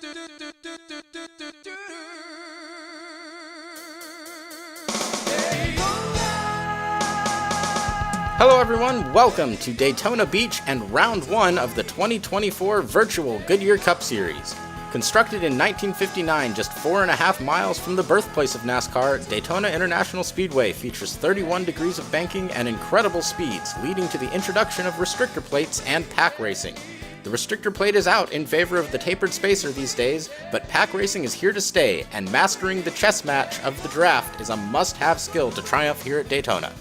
Hello everyone, welcome to Daytona Beach and round one of the 2024 virtual Goodyear Cup Series. Constructed in 1959, just 4.5 miles from the birthplace of NASCAR, Daytona International Speedway features 31 degrees of banking and incredible speeds, leading to the introduction of restrictor plates and pack racing. The restrictor plate is out in favor of the tapered spacer these days, but pack racing is here to stay, and mastering the chess match of the draft is a must-have skill to triumph here at Daytona.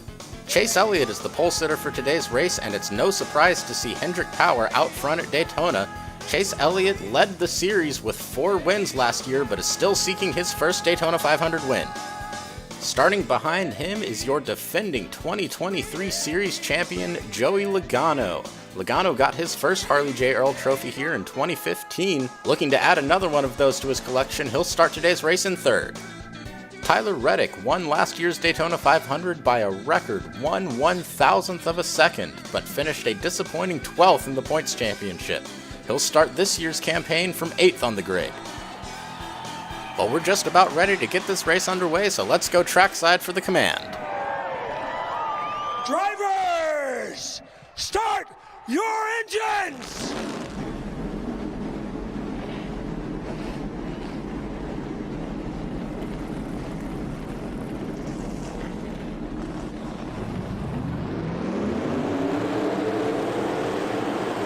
Chase Elliott is the pole sitter for today's race, and it's no surprise to see Hendrick Power out front at Daytona. Chase Elliott led the series with 4 wins last year, but is still seeking his first Daytona 500 win. Starting behind him is your defending 2023 series champion, Joey Logano. Logano got his first Harley J. Earl trophy here in 2015. Looking to add another one of those to his collection, he'll start today's race in third. Tyler Reddick won last year's Daytona 500 by a record 1/1000th of a second, but finished a disappointing 12th in the points championship. He'll start this year's campaign from 8th on the grid. Well, we're just about ready to get this race underway, so let's go trackside for the command. Drivers, start your engines!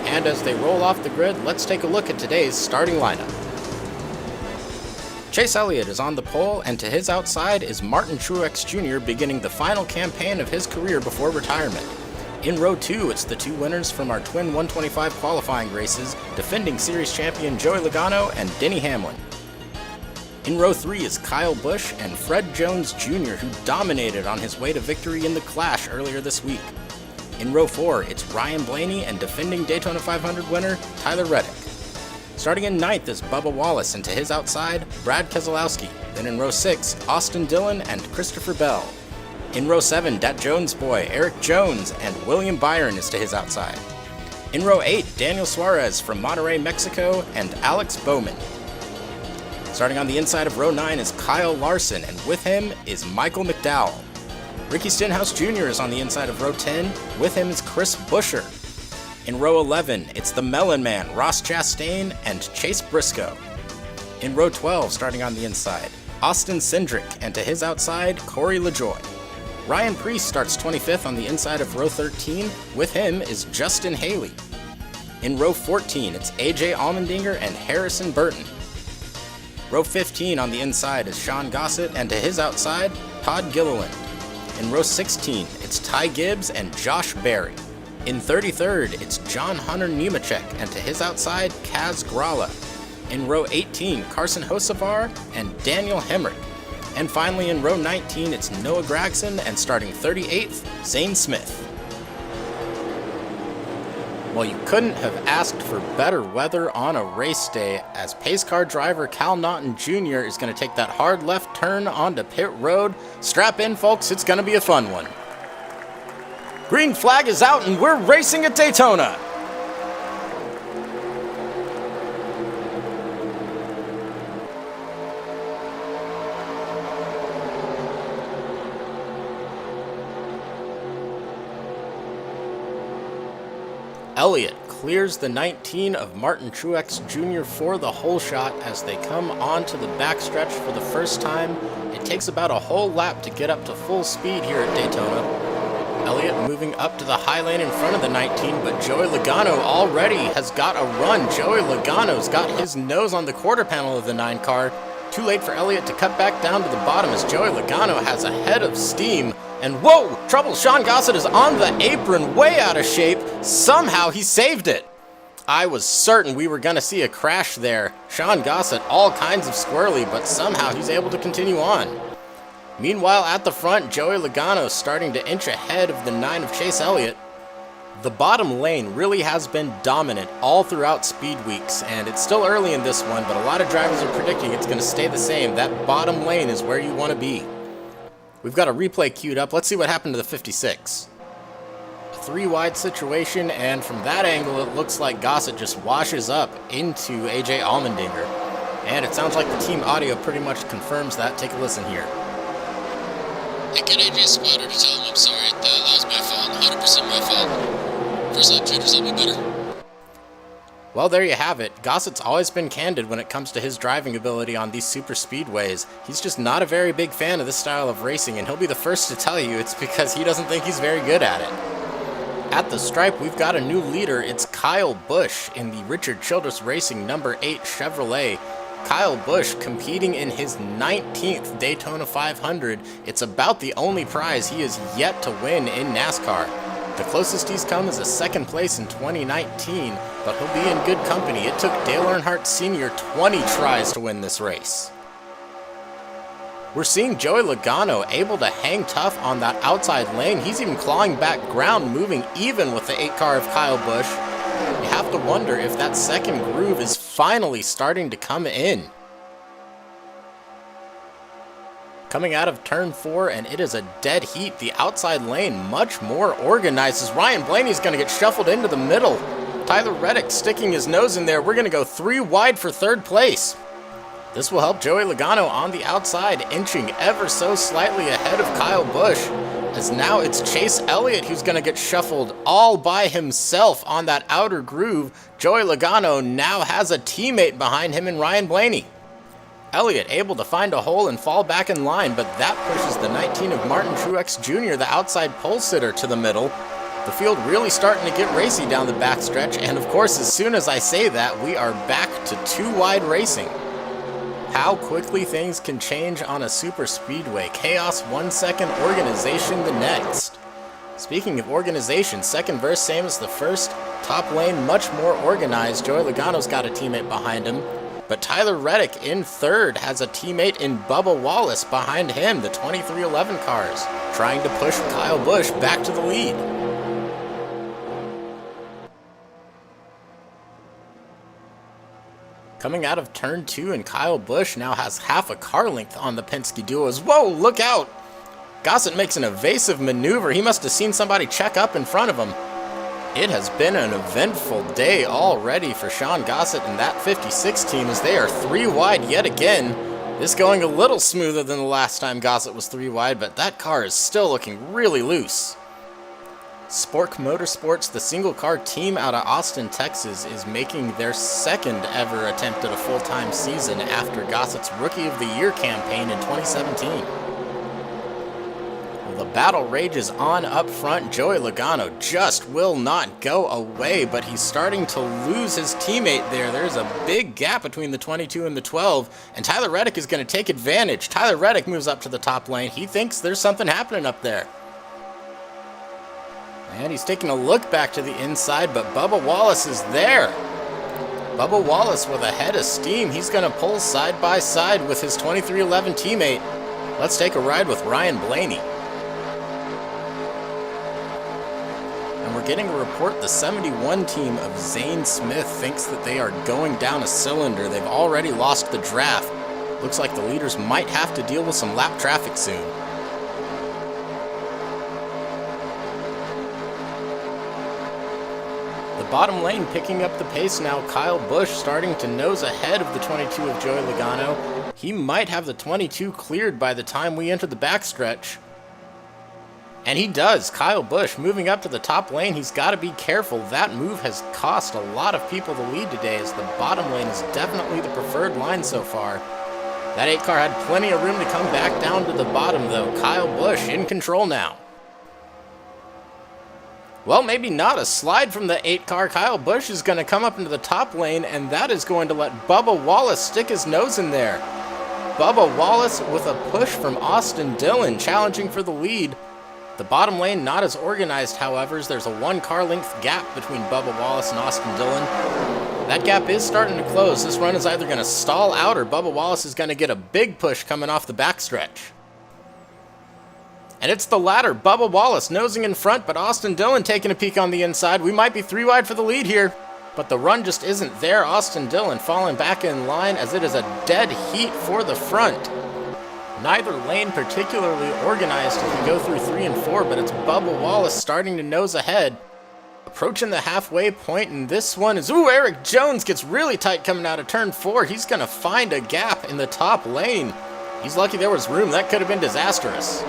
And as they roll off the grid, let's take a look at today's starting lineup. Chase Elliott is on the pole, and to his outside is Martin Truex Jr. beginning the final campaign of his career before retirement. In row 2, it's the 2 winners from our twin 125 qualifying races, defending series champion Joey Logano and Denny Hamlin. In row 3 is Kyle Busch and Fred Jones Jr., who dominated on his way to victory in the Clash earlier this week. In row 4, it's Ryan Blaney and defending Daytona 500 winner Tyler Reddick. Starting in 9th is Bubba Wallace, and to his outside, Brad Keselowski. Then in row 6, Austin Dillon and Christopher Bell. In row 7, Dat Jones boy Eric Jones and William Byron is to his outside. In row 8, Daniel Suarez from Monterrey, Mexico, and Alex Bowman. Starting on the inside of row 9 is Kyle Larson, and with him is Michael McDowell. Ricky Stenhouse Jr. is on the inside of row 10, with him is Chris Buescher. In row 11, it's the Melon Man, Ross Chastain, and Chase Briscoe. In row 12, starting on the inside, Austin Cindric, and to his outside, Corey LaJoie. Ryan Preece starts 25th on the inside of row 13, with him is Justin Haley. In row 14, it's AJ Allmendinger and Harrison Burton. Row 15 on the inside is Sean Gossett, and to his outside, Todd Gilliland. In row 16, it's Ty Gibbs and Josh Berry. In 33rd, it's John Hunter Nemechek, and to his outside, Kaz Grala. In row 18, Carson Hocevar and Daniel Hemrick. And finally in row 19, it's Noah Gragson, and starting 38th, Zane Smith. Well, you couldn't have asked for better weather on a race day, as pace car driver Cal Naughton Jr. is going to take that hard left turn onto pit road. Strap in, folks, it's going to be a fun one. Green flag is out, and we're racing at Daytona. Elliott clears the 19 of Martin Truex Jr. for the hole shot as they come onto the backstretch for the first time. It takes about a whole lap to get up to full speed here at Daytona. Elliott moving up to the high lane in front of the 19, but Joey Logano already has got a run. Joey Logano's got his nose on the quarter panel of the 9 car. Too late for Elliott to cut back down to the bottom as Joey Logano has a head of steam. And whoa, trouble, Sean Gossett is on the apron, way out of shape. Somehow he saved it. I was certain we were going to see a crash there. Sean Gossett, all kinds of squirrely, but somehow he's able to continue on. Meanwhile, at the front, Joey Logano starting to inch ahead of the 9 of Chase Elliott. The bottom lane really has been dominant all throughout speed weeks, and it's still early in this one, but a lot of drivers are predicting it's going to stay the same. That bottom lane is where you want to be. We've got a replay queued up. Let's see what happened to the 56. A 3-wide situation, and from that angle, it looks like Gossett just washes up into AJ Allmendinger. And it sounds like the team audio pretty much confirms that. Take a listen here. Hey, get AJ Spotter to tell him I'm sorry. That was my fault. 100% my fault. First lap traders, I'll be better. Well, there you have it. Gossett's always been candid when it comes to his driving ability on these super speedways. He's just not a very big fan of this style of racing, and he'll be the first to tell you it's because he doesn't think he's very good at it. At the stripe, we've got a new leader. It's Kyle Busch in the Richard Childress Racing number 8 Chevrolet. Kyle Busch competing in his 19th Daytona 500. It's about the only prize he has yet to win in NASCAR. The closest he's come is a second place in 2019, but he'll be in good company. It took Dale Earnhardt Sr. 20 tries to win this race. We're seeing Joey Logano able to hang tough on that outside lane. He's even clawing back ground, moving even with the 8 car of Kyle Busch. You have to wonder if that second groove is finally starting to come in. Coming out of turn 4, and it is a dead heat. The outside lane much more organized as Ryan Blaney's going to get shuffled into the middle. Tyler Reddick sticking his nose in there. We're going to go 3 wide for 3rd place. This will help Joey Logano on the outside, inching ever so slightly ahead of Kyle Busch, as now it's Chase Elliott who's going to get shuffled all by himself on that outer groove. Joey Logano now has a teammate behind him in Ryan Blaney. Elliott able to find a hole and fall back in line, but that pushes the 19 of Martin Truex Jr., the outside pole sitter, to the middle. The field really starting to get racy down the backstretch, and of course, as soon as I say that, we are back to 2 wide racing. How quickly things can change on a super speedway. Chaos 1 second, organization the next. Speaking of organization, second verse same as the first. Top lane much more organized. Joey Logano's got a teammate behind him. But Tyler Reddick in 3rd has a teammate in Bubba Wallace behind him, the 2311 cars, trying to push Kyle Busch back to the lead. Coming out of turn 2, and Kyle Busch now has half a car length on the Penske duos. Whoa, look out! Gossett makes an evasive maneuver. He must have seen somebody check up in front of him. It has been an eventful day already for Sean Gossett and that 56 team, as they are 3 wide yet again. This going a little smoother than the last time Gossett was 3 wide, but that car is still looking really loose. Spork Motorsports, the single car team out of Austin, Texas, is making their 2nd ever attempt at a full-time season after Gossett's Rookie of the Year campaign in 2017. The battle rages on up front. Joey Logano just will not go away, but he's starting to lose his teammate there. There's a big gap between the 22 and the 12, and Tyler Reddick is going to take advantage. Tyler Reddick moves up to the top lane. He thinks there's something happening up there. And he's taking a look back to the inside, but Bubba Wallace is there. Bubba Wallace with a head of steam. He's going to pull side by side with his 2311 teammate. Let's take a ride with Ryan Blaney. And we're getting a report the 71 team of Zane Smith thinks that they are going down a cylinder. They've already lost the draft. Looks like the leaders might have to deal with some lap traffic soon. The bottom lane picking up the pace now. Kyle Busch starting to nose ahead of the 22 of Joey Logano. He might have the 22 cleared by the time we enter the backstretch. And he does. Kyle Busch moving up to the top lane. He's got to be careful. That move has cost a lot of people the lead today, as the bottom lane is definitely the preferred line so far. That 8 car had plenty of room to come back down to the bottom, though. Kyle Busch in control now. Well, maybe not. A slide from the 8 car. Kyle Busch is going to come up into the top lane, and that is going to let Bubba Wallace stick his nose in there. Bubba Wallace with a push from Austin Dillon, challenging for the lead. The bottom lane not as organized, however, as there's a 1 car length gap between Bubba Wallace and Austin Dillon. That gap is starting to close. This run is either going to stall out, or Bubba Wallace is going to get a big push coming off the backstretch. And it's the latter. Bubba Wallace nosing in front, but Austin Dillon taking a peek on the inside. We might be 3 wide for the lead here, but the run just isn't there. Austin Dillon falling back in line, as it is a dead heat for the front. Neither lane particularly organized as we go through 3 and 4, but it's Bubba Wallace starting to nose ahead. Approaching the halfway point, and this one is, ooh, Eric Jones gets really tight coming out of turn 4. He's going to find a gap in the top lane. He's lucky there was room. That could have been disastrous.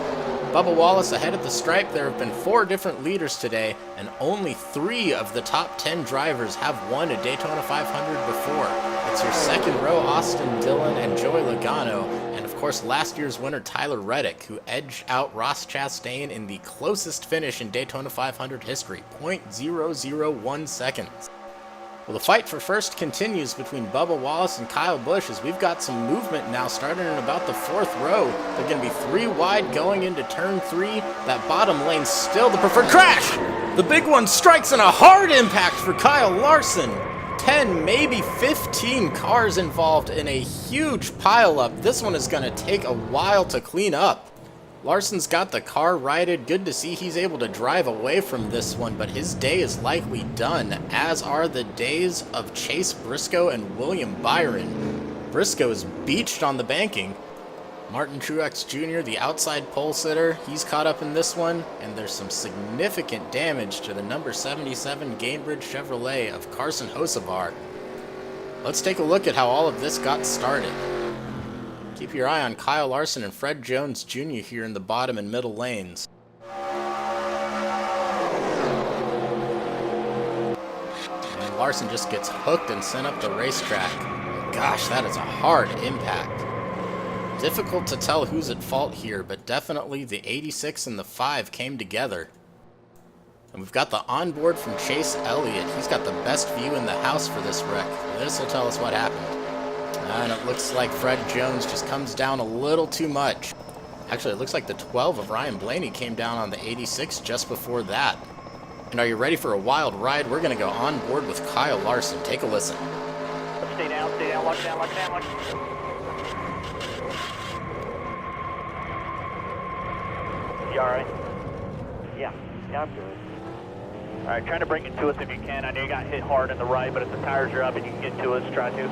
Bubba Wallace ahead at the stripe. There have been 4 different leaders today, and only 3 of the top 10 drivers have won a Daytona 500 before. It's your second row, Austin Dillon and Joey Logano, and of course last year's winner Tyler Reddick, who edged out Ross Chastain in the closest finish in Daytona 500 history, 0.001 seconds. Well, the fight for first continues between Bubba Wallace and Kyle Busch as we've got some movement now starting in about the 4th row. They're going to be 3 wide going into turn 3. That bottom lane's still the preferred crash. The big one strikes in a hard impact for Kyle Larson. 10, maybe 15 cars involved in a huge pileup. This one is going to take a while to clean up. Larson's got the car righted. Good to see he's able to drive away from this one, but his day is likely done, as are the days of Chase Briscoe and William Byron. Briscoe is beached on the banking. Martin Truex Jr., the outside pole sitter, he's caught up in this one, and there's some significant damage to the number 77 Gainbridge Chevrolet of Carson Hocevar. Let's take a look at how all of this got started. Keep your eye on Kyle Larson and Fred Jones Jr. here in the bottom and middle lanes. And Larson just gets hooked and sent up the racetrack. Gosh, that is a hard impact. Difficult to tell who's at fault here, but definitely the 86 and the 5 came together. And we've got the onboard from Chase Elliott. He's got the best view in the house for this wreck. This will tell us what happened. And it looks like Fred Jones just comes down a little too much. Actually, it looks like the 12 of Ryan Blaney came down on the 86 just before that. And are you ready for a wild ride? We're going to go on board with Kyle Larson. Take a listen. Stay down, lock down, lock down, lock down. You alright? Yeah, I'm good. Alright, trying to bring it to us if you can. I know you got hit hard in the right, but if the tires are up and you can get to us, try to.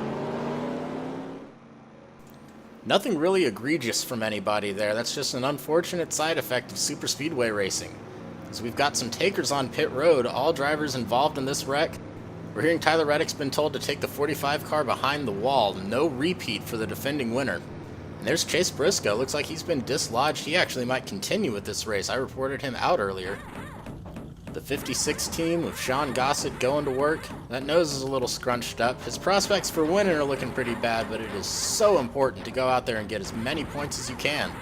Nothing really egregious from anybody there. That's just an unfortunate side effect of super speedway racing. As we've got some takers on pit road, all drivers involved in this wreck. We're hearing Tyler Reddick's been told to take the 45 car behind the wall. No repeat for the defending winner. And there's Chase Briscoe. Looks like he's been dislodged. He actually might continue with this race. I reported him out earlier. The 56 team with Sean Gossett going to work. That nose is a little scrunched up. His prospects for winning are looking pretty bad, but it is so important to go out there and get as many points as you can.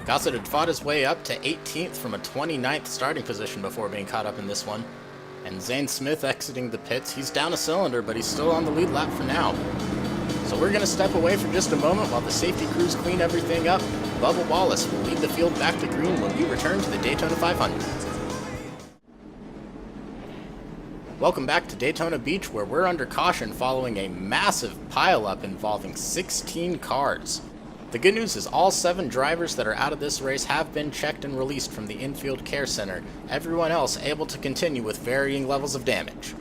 Gossett had fought his way up to 18th from a 29th starting position before being caught up in this one. And Zane Smith exiting the pits. He's down a cylinder, but he's still on the lead lap for now. So we're going to step away for just a moment while the safety crews clean everything up. Bubba Wallace will lead the field back to green when we return to the Daytona 500. Welcome back to Daytona Beach, where we're under caution following a massive pileup involving 16 cars. The good news is all 7 drivers that are out of this race have been checked and released from the infield care center. Everyone else able to continue with varying levels of damage.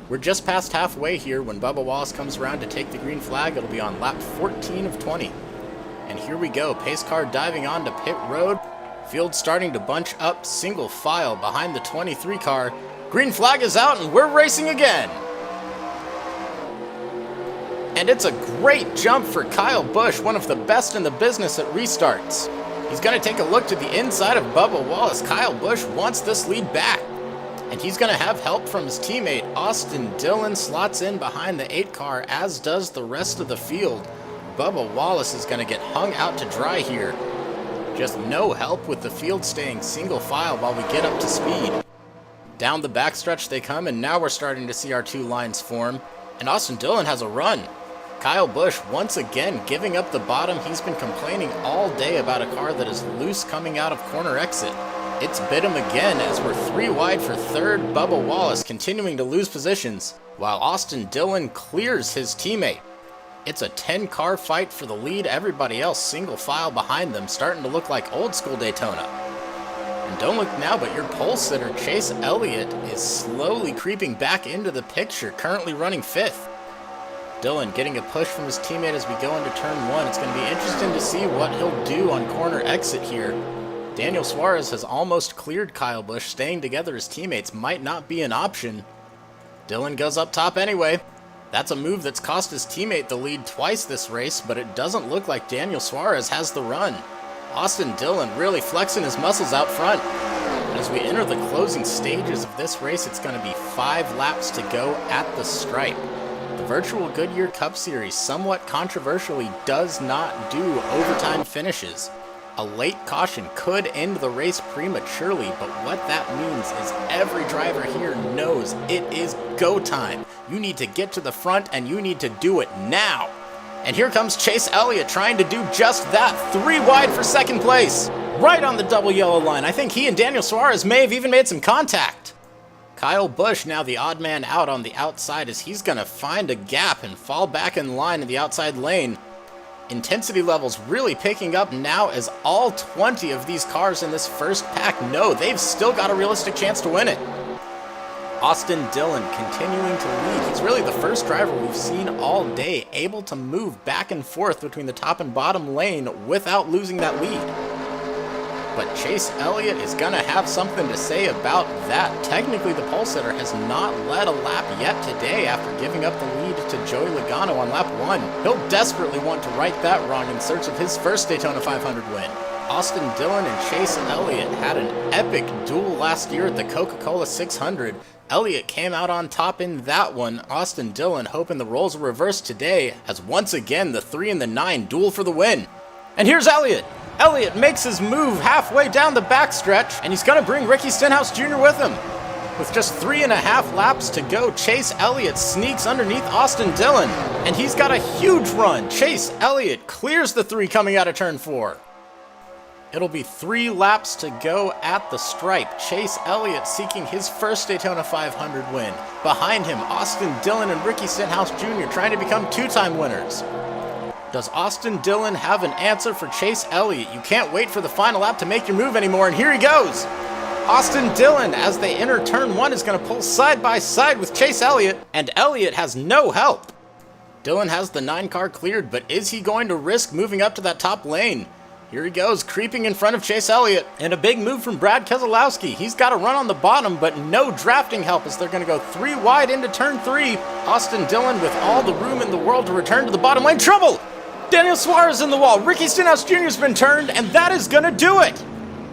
We're just past halfway here when Bubba Wallace comes around to take the green flag. It'll be on lap 14 of 20. And here we go, pace car diving onto pit road. Field starting to bunch up single file behind the 23 car. Green flag is out and we're racing again. And it's a great jump for Kyle Busch, one of the best in the business at restarts. He's going to take a look to the inside of Bubba Wallace. Kyle Busch wants this lead back. And he's going to have help from his teammate. Austin Dillon slots in behind the 8 car, as does the rest of the field. Bubba Wallace is going to get hung out to dry here. Just no help with the field staying single file while we get up to speed. Down the backstretch they come, and now we're starting to see our 2 lines form. And Austin Dillon has a run. Kyle Busch once again giving up the bottom. He's been complaining all day about a car that is loose coming out of corner exit. It's bit him again as we're 3 wide for 3rd. Bubba Wallace continuing to lose positions, while Austin Dillon clears his teammate. It's a 10-car fight for the lead. Everybody else single file behind them, starting to look like old school Daytona. And don't look now, but your pole sitter, Chase Elliott, is slowly creeping back into the picture, currently running 5th. Dillon getting a push from his teammate as we go into turn 1. It's going to be interesting to see what he'll do on corner exit here. Daniel Suarez has almost cleared Kyle Busch. Staying together as teammates might not be an option. Dillon goes up top anyway. That's a move that's cost his teammate the lead twice this race, but it doesn't look like Daniel Suarez has the run. Austin Dillon really flexing his muscles out front. As we enter the closing stages of this race, it's going to be 5 laps to go at the stripe. The virtual Goodyear Cup Series, somewhat controversially, does not do overtime finishes. A late caution could end the race prematurely, but what that means is every driver here knows it is go time. You need to get to the front and you need to do it now. And here comes Chase Elliott trying to do just that, 3 wide for second place. Right on the double yellow line. I think he and Daniel Suarez may have even made some contact. Kyle Busch now the odd man out on the outside as he's going to find a gap and fall back in line in the outside lane. Intensity levels really picking up now as all 20 of these cars in this first pack know they've still got a realistic chance to win it. Austin Dillon continuing to lead. He's really the first driver we've seen all day able to move back and forth between the top and bottom lane without losing that lead. But Chase Elliott is going to have something to say about that. Technically, the pole sitter has not led a lap yet today after giving up the lead to Joey Logano on lap 1. He'll desperately want to right that wrong in search of his first Daytona 500 win. Austin Dillon and Chase Elliott had an epic duel last year at the Coca-Cola 600. Elliott came out on top in that one. Austin Dillon hoping the roles were reversed today as once again the 3 and the 9 duel for the win. And here's Elliott. Elliott makes his move halfway down the backstretch, and he's going to bring Ricky Stenhouse Jr. with him. With just 3.5 laps to go, Chase Elliott sneaks underneath Austin Dillon, and he's got a huge run. Chase Elliott clears the 3 coming out of turn 4. It'll be 3 laps to go at the stripe. Chase Elliott seeking his first Daytona 500 win. Behind him, Austin Dillon and Ricky Stenhouse Jr. trying to become 2-time winners. Does Austin Dillon have an answer for Chase Elliott? You can't wait for the final lap to make your move anymore, and here he goes! Austin Dillon, as they enter turn 1, is going to pull side by side with Chase Elliott, and Elliott has no help. Dillon has the 9 car cleared, but is he going to risk moving up to that top lane? Here he goes, creeping in front of Chase Elliott, and a big move from Brad Keselowski. He's got a run on the bottom, but no drafting help as they're going to go 3 wide into turn 3. Austin Dillon with all the room in the world to return to the bottom lane. Trouble! Daniel Suarez in the wall. Ricky Stenhouse Jr. has been turned, and that is going to do it.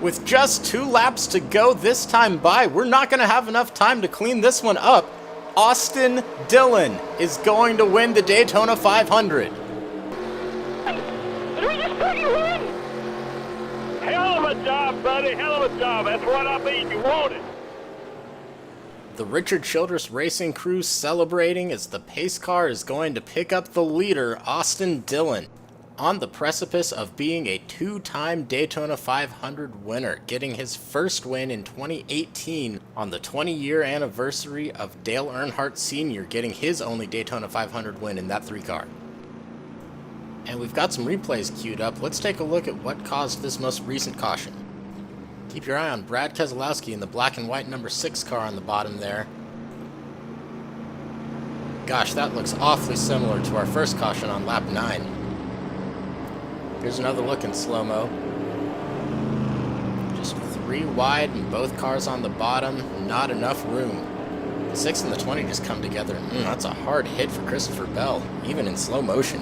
With just 2 laps to go this time by, we're not going to have enough time to clean this one up. Austin Dillon is going to win the Daytona 500. Did we just bring you in? Hell of a job, buddy. Hell of a job. That's what I mean. You want it. The Richard Childress Racing crew celebrating as the pace car is going to pick up the leader, Austin Dillon, on the precipice of being a 2-time Daytona 500 winner, getting his first win in 2018 on the 20-year anniversary of Dale Earnhardt Sr. getting his only Daytona 500 win in that 3 car. And we've got some replays queued up. Let's take a look at what caused this most recent caution. Keep your eye on Brad Keselowski in the black and white number 6 car on the bottom there. Gosh, that looks awfully similar to our first caution on lap 9. Here's another look in slow-mo. Just 3 wide and both cars on the bottom, not enough room. The 6 and the 20 just come together. That's a hard hit for Christopher Bell, even in slow motion.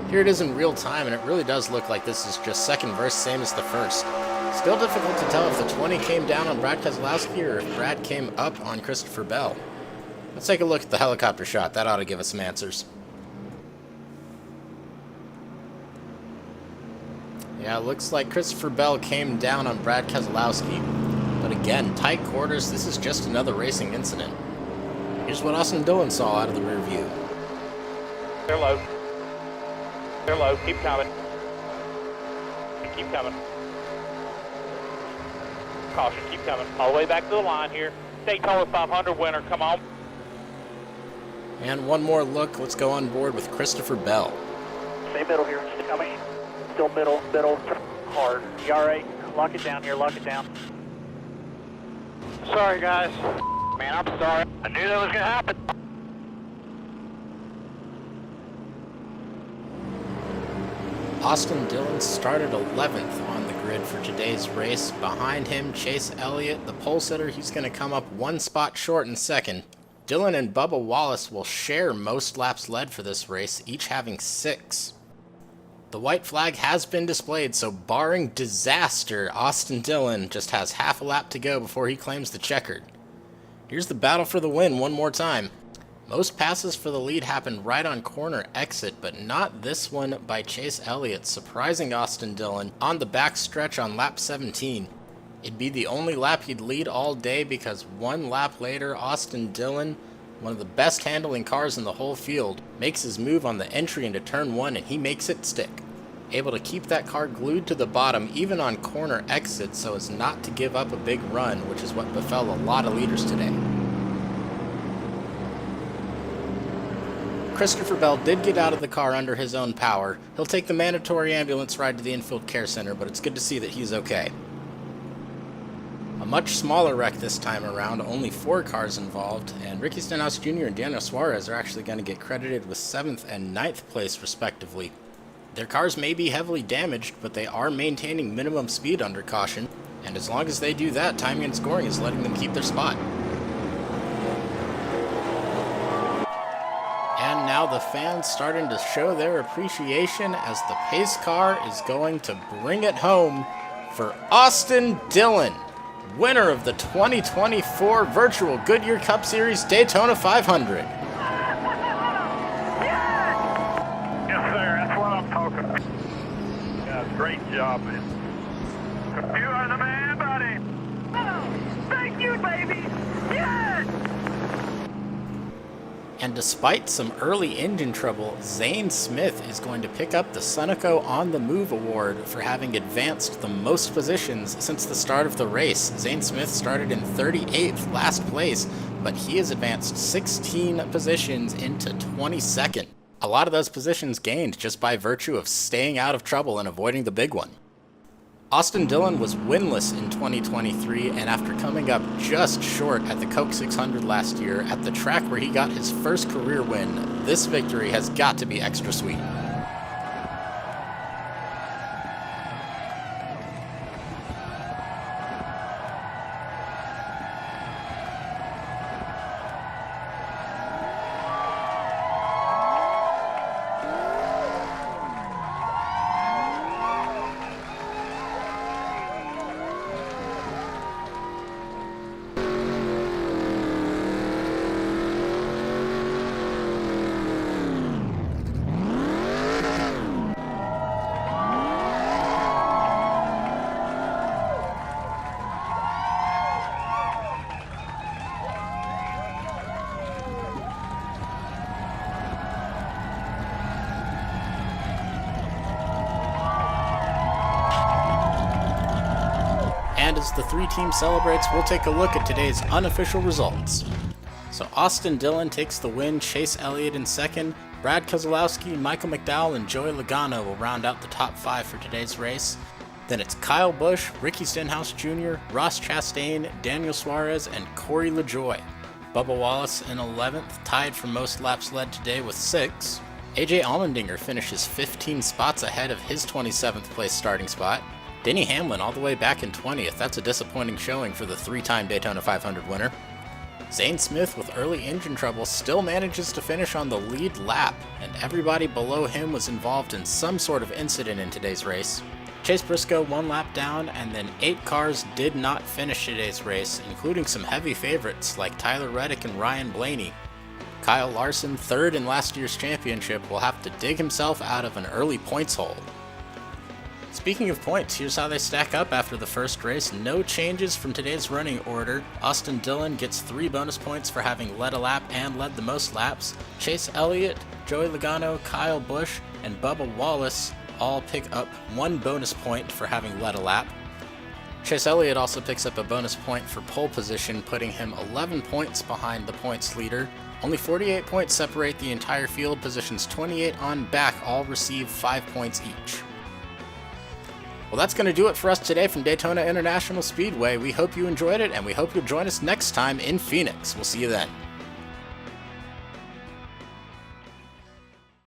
Here it is in real time, and it really does look like this is just second verse, same as the first. Still difficult to tell if the 20 came down on Brad Keselowski or if Brad came up on Christopher Bell. Let's take a look at the helicopter shot. That ought to give us some answers. Yeah, it looks like Christopher Bell came down on Brad Keselowski. But again, tight quarters, this is just another racing incident. Here's what Austin Dillon saw out of the rear view. They're low. They're low. Keep coming. Keep coming. Caution, keep coming. All the way back to the line here. Daytona 500 winner, come on. And one more look. Let's go on board with Christopher Bell. Stay middle here. Coming. Still middle. Hard. You all right? Lock it down here. Lock it down. Sorry, guys. Man, I'm sorry. I knew that was going to happen. Austin Dillon started 11th on the grid for today's race. Behind him, Chase Elliott, the pole sitter. He's going to come up one spot short in second. Dillon and Bubba Wallace will share most laps led for this race, each having 6. The white flag has been displayed, so barring disaster, Austin Dillon just has half a lap to go before he claims the checkered. Here's the battle for the win one more time. Most passes for the lead happened right on corner exit, but not this one by Chase Elliott, surprising Austin Dillon on the back stretch on lap 17. It'd be the only lap he'd lead all day because one lap later, Austin Dillon, one of the best handling cars in the whole field, makes his move on the entry into turn 1 and he makes it stick. Able to keep that car glued to the bottom even on corner exits so as not to give up a big run, which is what befell a lot of leaders today. Christopher Bell did get out of the car under his own power. He'll take the mandatory ambulance ride to the infield care center, but it's good to see that he's okay. A much smaller wreck this time around, only 4 cars involved, and Ricky Stenhouse Jr. and Daniel Suarez are actually going to get credited with 7th and 9th place respectively. Their cars may be heavily damaged, but they are maintaining minimum speed under caution, and as long as they do that, timing and scoring is letting them keep their spot. And now the fans starting to show their appreciation as the pace car is going to bring it home for Austin Dillon, winner of the 2024 Virtual Goodyear Cup Series Daytona 500. Great job, man. You are the man, buddy. Oh, thank you, baby. Yes! And despite some early engine trouble, Zane Smith is going to pick up the Sunoco On The Move award for having advanced the most positions since the start of the race. Zane Smith started in 38th, last place, but he has advanced 16 positions into 22nd. A lot of those positions gained just by virtue of staying out of trouble and avoiding the big one. Austin Dillon was winless in 2023, and after coming up just short at the Coke 600 last year at the track where he got his first career win, this victory has got to be extra sweet. And as the 3 team celebrates, we'll take a look at today's unofficial results. So Austin Dillon takes the win, Chase Elliott in second, Brad Keselowski, Michael McDowell, and Joey Logano will round out the top 5 for today's race. Then it's Kyle Busch, Ricky Stenhouse Jr., Ross Chastain, Daniel Suarez, and Corey LaJoie. Bubba Wallace in 11th, tied for most laps led today with 6. AJ Allmendinger finishes 15 spots ahead of his 27th place starting spot. Denny Hamlin all the way back in 20th. That's a disappointing showing for the 3-time Daytona 500 winner. Zane Smith, with early engine trouble, still manages to finish on the lead lap, and everybody below him was involved in some sort of incident in today's race. Chase Briscoe 1 lap down, and then 8 cars did not finish today's race, including some heavy favorites like Tyler Reddick and Ryan Blaney. Kyle Larson, 3rd in last year's championship, will have to dig himself out of an early points hole. Speaking of points, here's how they stack up after the first race. No changes from today's running order. Austin Dillon gets 3 bonus points for having led a lap and led the most laps. Chase Elliott, Joey Logano, Kyle Busch, and Bubba Wallace all pick up 1 bonus point for having led a lap. Chase Elliott also picks up a bonus point for pole position, putting him 11 points behind the points leader. Only 48 points separate the entire field. Positions 28 on back all receive 5 points each. Well, that's going to do it for us today from Daytona International Speedway. We hope you enjoyed it, and we hope you'll join us next time in Phoenix. We'll see you then.